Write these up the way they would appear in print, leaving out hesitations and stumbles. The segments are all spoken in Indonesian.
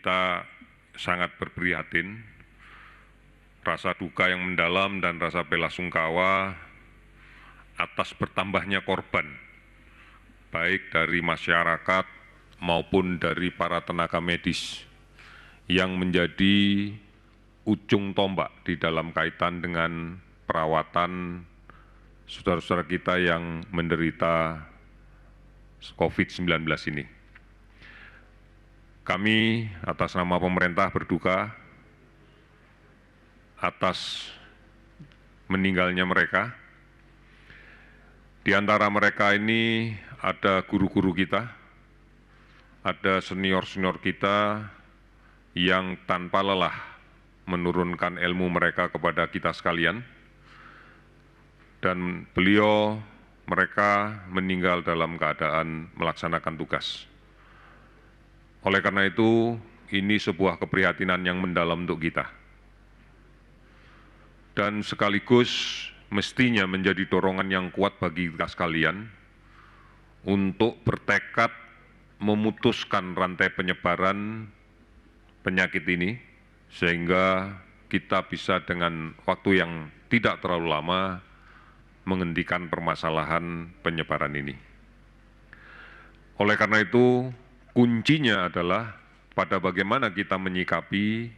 kita sangat berprihatin, rasa duka yang mendalam dan rasa bela sungkawa atas bertambahnya korban, baik dari masyarakat maupun dari para tenaga medis yang menjadi ujung tombak di dalam kaitan dengan perawatan saudara-saudara kita yang menderita COVID-19 ini. Kami atas nama pemerintah berduka atas meninggalnya mereka. Di antara mereka ini ada guru-guru kita, ada senior-senior kita yang tanpa lelah menurunkan ilmu mereka kepada kita sekalian. Dan mereka meninggal dalam keadaan melaksanakan tugas. Oleh karena itu, ini sebuah keprihatinan yang mendalam untuk kita. Dan sekaligus mestinya menjadi dorongan yang kuat bagi kita sekalian untuk bertekad memutuskan rantai penyebaran penyakit ini, sehingga kita bisa dengan waktu yang tidak terlalu lama menghentikan permasalahan penyebaran ini. Oleh karena itu, kuncinya adalah pada bagaimana kita menyikapi,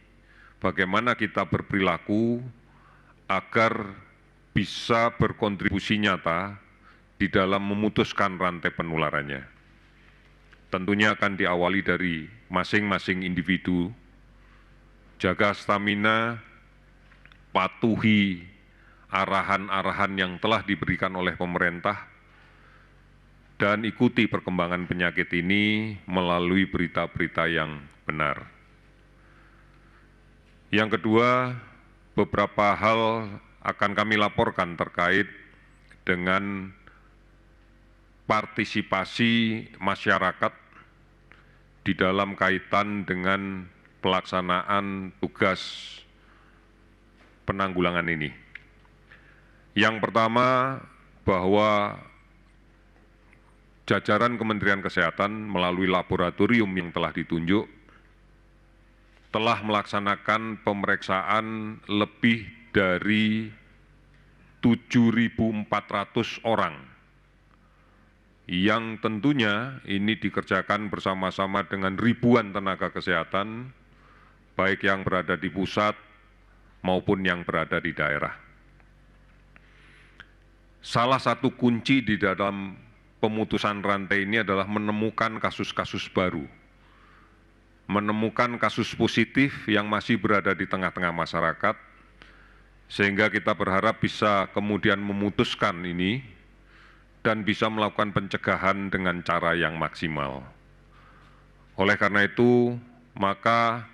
bagaimana kita berperilaku agar bisa berkontribusi nyata di dalam memutuskan rantai penularannya. Tentunya akan diawali dari masing-masing individu, jaga stamina, patuhi arahan-arahan yang telah diberikan oleh pemerintah, dan ikuti perkembangan penyakit ini melalui berita-berita yang benar. Yang kedua, beberapa hal akan kami laporkan terkait dengan partisipasi masyarakat di dalam kaitan dengan pelaksanaan tugas penanggulangan ini. Yang pertama, bahwa jajaran Kementerian Kesehatan melalui laboratorium yang telah ditunjuk telah melaksanakan pemeriksaan lebih dari 7.400 orang yang tentunya ini dikerjakan bersama-sama dengan ribuan tenaga kesehatan, baik yang berada di pusat maupun yang berada di daerah. Salah satu kunci di dalam pemutusan rantai ini adalah menemukan kasus-kasus baru, menemukan kasus positif yang masih berada di tengah-tengah masyarakat, sehingga kita berharap bisa kemudian memutuskan ini dan bisa melakukan pencegahan dengan cara yang maksimal. Oleh karena itu, maka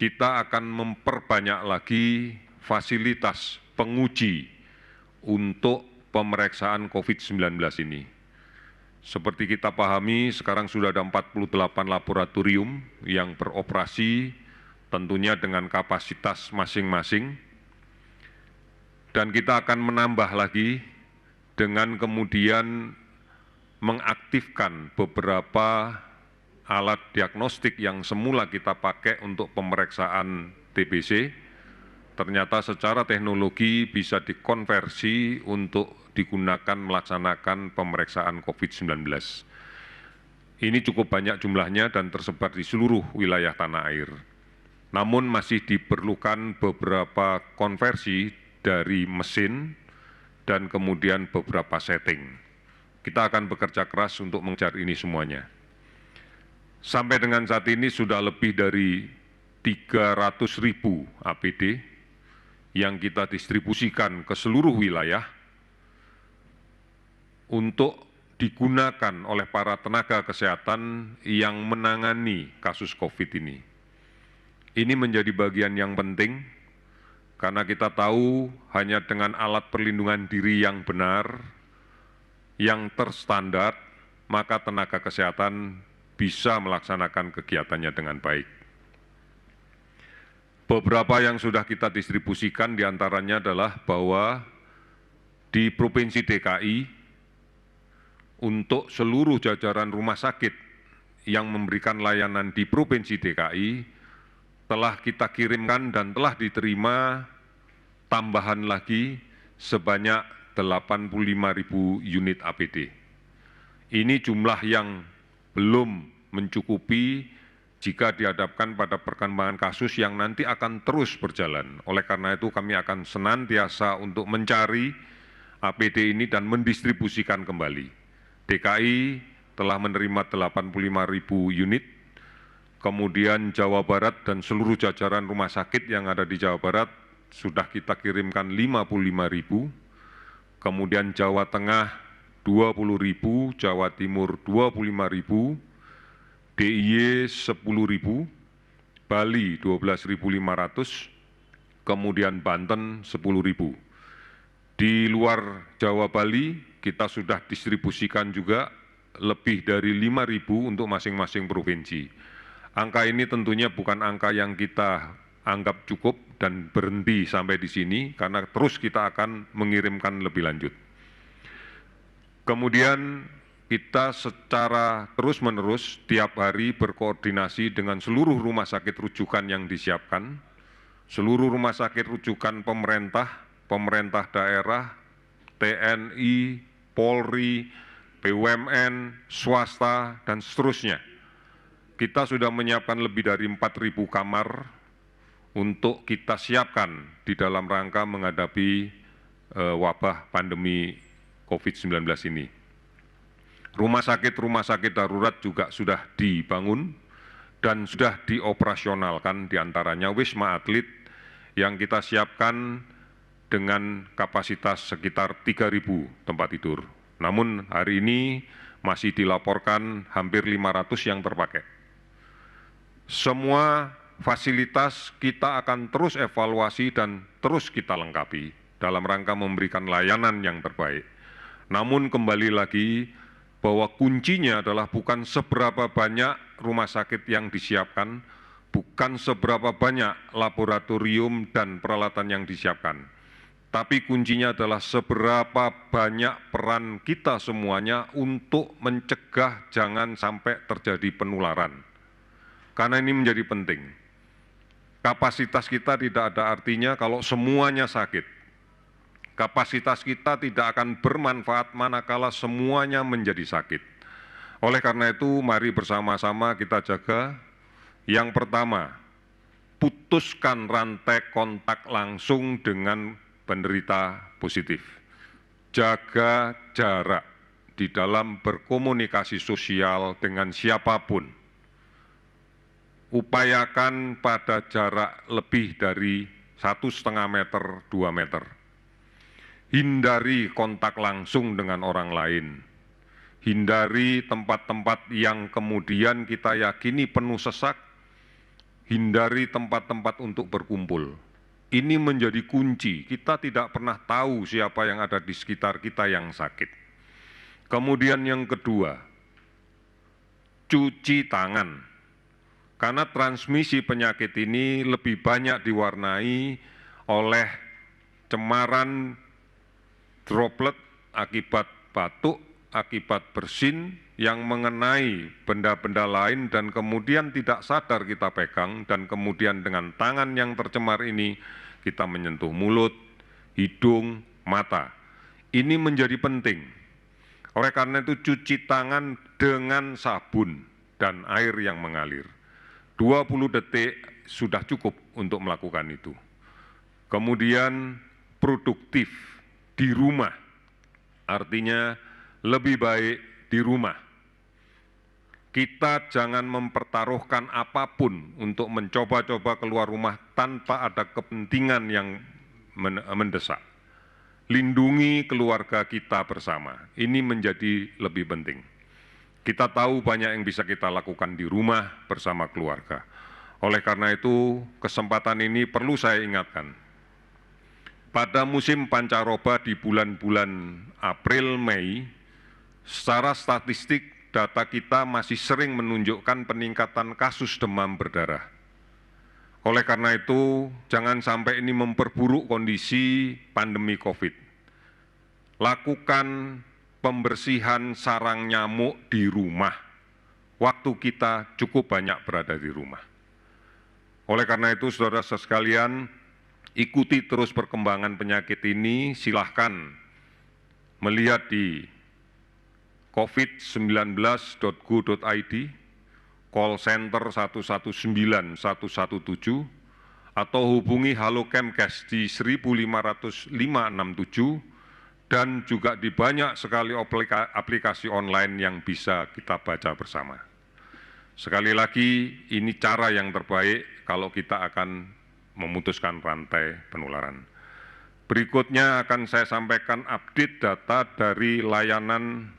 kita akan memperbanyak lagi fasilitas penguji untuk pemeriksaan COVID-19 ini. Seperti kita pahami, sekarang sudah ada 48 laboratorium yang beroperasi, tentunya dengan kapasitas masing-masing. Dan kita akan menambah lagi dengan kemudian mengaktifkan beberapa alat diagnostik yang semula kita pakai untuk pemeriksaan TBC, ternyata secara teknologi bisa dikonversi untuk digunakan melaksanakan pemeriksaan COVID-19. Ini cukup banyak jumlahnya dan tersebar di seluruh wilayah tanah air. Namun masih diperlukan beberapa konversi dari mesin dan kemudian beberapa setting. Kita akan bekerja keras untuk mengejar ini semuanya. Sampai dengan saat ini sudah lebih dari 300.000 APD yang kita distribusikan ke seluruh wilayah untuk digunakan oleh para tenaga kesehatan yang menangani kasus COVID ini. Ini menjadi bagian yang penting karena kita tahu hanya dengan alat perlindungan diri yang benar, yang terstandar, maka tenaga kesehatan bisa melaksanakan kegiatannya dengan baik. Beberapa yang sudah kita distribusikan diantaranya adalah bahwa di Provinsi DKI, untuk seluruh jajaran rumah sakit yang memberikan layanan di Provinsi DKI, telah kita kirimkan dan telah diterima tambahan lagi sebanyak 85.000 unit APD. Ini jumlah yang belum mencukupi jika dihadapkan pada perkembangan kasus yang nanti akan terus berjalan. Oleh karena itu kami akan senantiasa untuk mencari APD ini dan mendistribusikan kembali. DKI telah menerima 85.000 unit, kemudian Jawa Barat dan seluruh jajaran rumah sakit yang ada di Jawa Barat sudah kita kirimkan 55.000, kemudian Jawa Tengah 20.000, Jawa Timur 25.000, DIY 10.000, Bali 12.500, kemudian Banten 10.000. Di luar Jawa Bali kita sudah distribusikan juga lebih dari 5.000 untuk masing-masing provinsi. Angka ini tentunya bukan angka yang kita anggap cukup dan berhenti sampai di sini karena terus kita akan mengirimkan lebih lanjut. Kemudian kita secara terus-menerus tiap hari berkoordinasi dengan seluruh rumah sakit rujukan yang disiapkan, seluruh rumah sakit rujukan pemerintah, pemerintah daerah, TNI, Polri, BUMN, swasta, dan seterusnya. Kita sudah menyiapkan lebih dari 4.000 kamar untuk kita siapkan di dalam rangka menghadapi wabah pandemi COVID-19 ini. Rumah sakit darurat juga sudah dibangun dan sudah dioperasionalkan, diantaranya Wisma Atlet yang kita siapkan dengan kapasitas sekitar 3.000 tempat tidur. Namun hari ini masih dilaporkan hampir 500 yang terpakai. Semua fasilitas kita akan terus evaluasi dan terus kita lengkapi dalam rangka memberikan layanan yang terbaik. Namun kembali lagi bahwa kuncinya adalah bukan seberapa banyak rumah sakit yang disiapkan, bukan seberapa banyak laboratorium dan peralatan yang disiapkan, tapi kuncinya adalah seberapa banyak peran kita semuanya untuk mencegah jangan sampai terjadi penularan. Karena ini menjadi penting. Kapasitas kita tidak ada artinya kalau semuanya sakit. Kapasitas kita tidak akan bermanfaat manakala semuanya menjadi sakit. Oleh karena itu, mari bersama-sama kita jaga. Yang pertama, putuskan rantai kontak langsung dengan penderita positif. Jaga jarak di dalam berkomunikasi sosial dengan siapapun. Upayakan pada jarak lebih dari 1,5 meter, 2 meter. Hindari kontak langsung dengan orang lain. Hindari tempat-tempat yang kemudian kita yakini penuh sesak. Hindari tempat-tempat untuk berkumpul. Ini menjadi kunci. Kita tidak pernah tahu siapa yang ada di sekitar kita yang sakit. Kemudian yang kedua, cuci tangan. Karena transmisi penyakit ini lebih banyak diwarnai oleh cemaran droplet akibat batuk, akibat bersin yang mengenai benda-benda lain dan kemudian tidak sadar kita pegang dan kemudian dengan tangan yang tercemar ini kita menyentuh mulut, hidung, mata. Ini menjadi penting. Oleh karena itu cuci tangan dengan sabun dan air yang mengalir. 20 detik sudah cukup untuk melakukan itu. Kemudian produktif di rumah, artinya lebih baik di rumah. Kita jangan mempertaruhkan apapun untuk mencoba-coba keluar rumah tanpa ada kepentingan yang mendesak. Lindungi keluarga kita bersama, ini menjadi lebih penting. Kita tahu banyak yang bisa kita lakukan di rumah bersama keluarga. Oleh karena itu, kesempatan ini perlu saya ingatkan. Pada musim pancaroba di bulan-bulan April, Mei, secara statistik data kita masih sering menunjukkan peningkatan kasus demam berdarah. Oleh karena itu, jangan sampai ini memperburuk kondisi pandemi COVID. Lakukan pembersihan sarang nyamuk di rumah. Waktu kita cukup banyak berada di rumah. Oleh karena itu, saudara-saudara sekalian, ikuti terus perkembangan penyakit ini, silahkan melihat di covid19.go.id, call center 119 117, atau hubungi Halo Kemkes di 1500567, dan juga di banyak sekali aplikasi online yang bisa kita baca bersama. Sekali lagi, ini cara yang terbaik kalau kita akan memutuskan rantai penularan. Berikutnya akan saya sampaikan update data dari layanan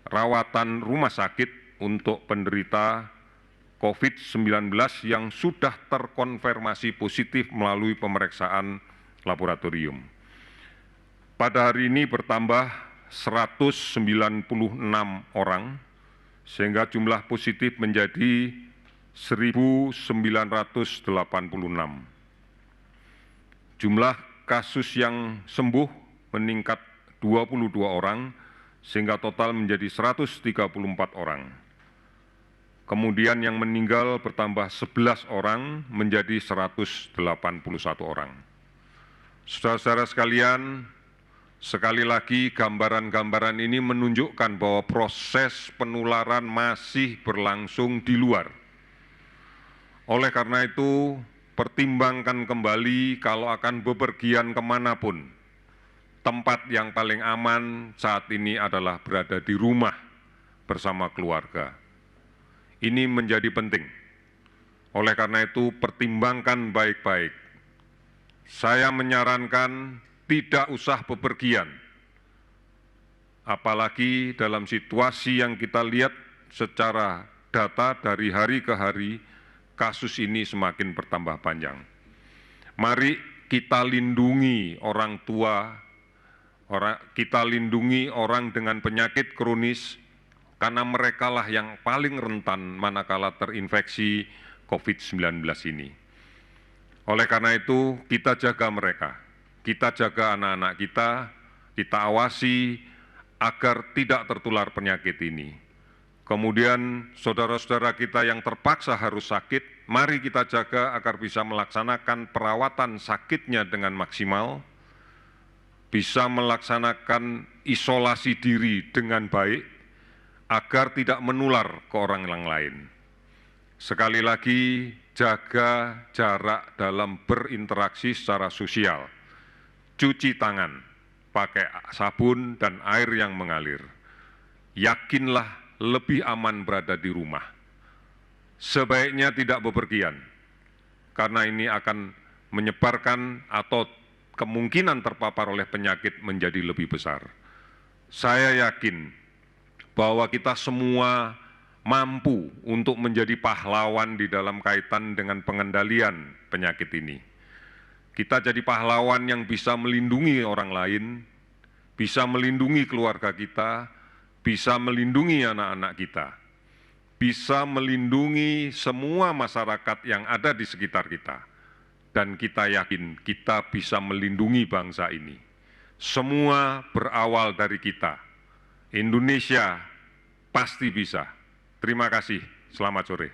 rawatan rumah sakit untuk penderita COVID-19 yang sudah terkonfirmasi positif melalui pemeriksaan laboratorium. Pada hari ini bertambah 196 orang, sehingga jumlah positif menjadi 1.986. Jumlah kasus yang sembuh meningkat 22 orang, sehingga total menjadi 134 orang. Kemudian yang meninggal bertambah 11 orang menjadi 181 orang. Saudara-saudara sekalian, sekali lagi gambaran-gambaran ini menunjukkan bahwa proses penularan masih berlangsung di luar. Oleh karena itu, pertimbangkan kembali kalau akan bepergian kemanapun. Tempat yang paling aman saat ini adalah berada di rumah bersama keluarga. Ini menjadi penting. Oleh karena itu, pertimbangkan baik-baik. Saya menyarankan tidak usah bepergian. Apalagi dalam situasi yang kita lihat secara data dari hari ke hari, kasus ini semakin bertambah panjang. Mari kita lindungi orang tua, kita lindungi orang dengan penyakit kronis, karena merekalah yang paling rentan manakala terinfeksi COVID-19 ini. Oleh karena itu, kita jaga mereka, kita jaga anak-anak kita awasi agar tidak tertular penyakit ini. Kemudian saudara-saudara kita yang terpaksa harus sakit, mari kita jaga agar bisa melaksanakan perawatan sakitnya dengan maksimal, bisa melaksanakan isolasi diri dengan baik, agar tidak menular ke orang yang lain. Sekali lagi, jaga jarak dalam berinteraksi secara sosial. Cuci tangan, pakai sabun dan air yang mengalir. Yakinlah lebih aman berada di rumah. Sebaiknya tidak bepergian, karena ini akan menyebarkan atau kemungkinan terpapar oleh penyakit menjadi lebih besar. Saya yakin bahwa kita semua mampu untuk menjadi pahlawan di dalam kaitan dengan pengendalian penyakit ini. Kita jadi pahlawan yang bisa melindungi orang lain, bisa melindungi keluarga kita, bisa melindungi anak-anak kita, bisa melindungi semua masyarakat yang ada di sekitar kita. Dan kita yakin kita bisa melindungi bangsa ini. Semua berawal dari kita. Indonesia pasti bisa. Terima kasih. Selamat sore.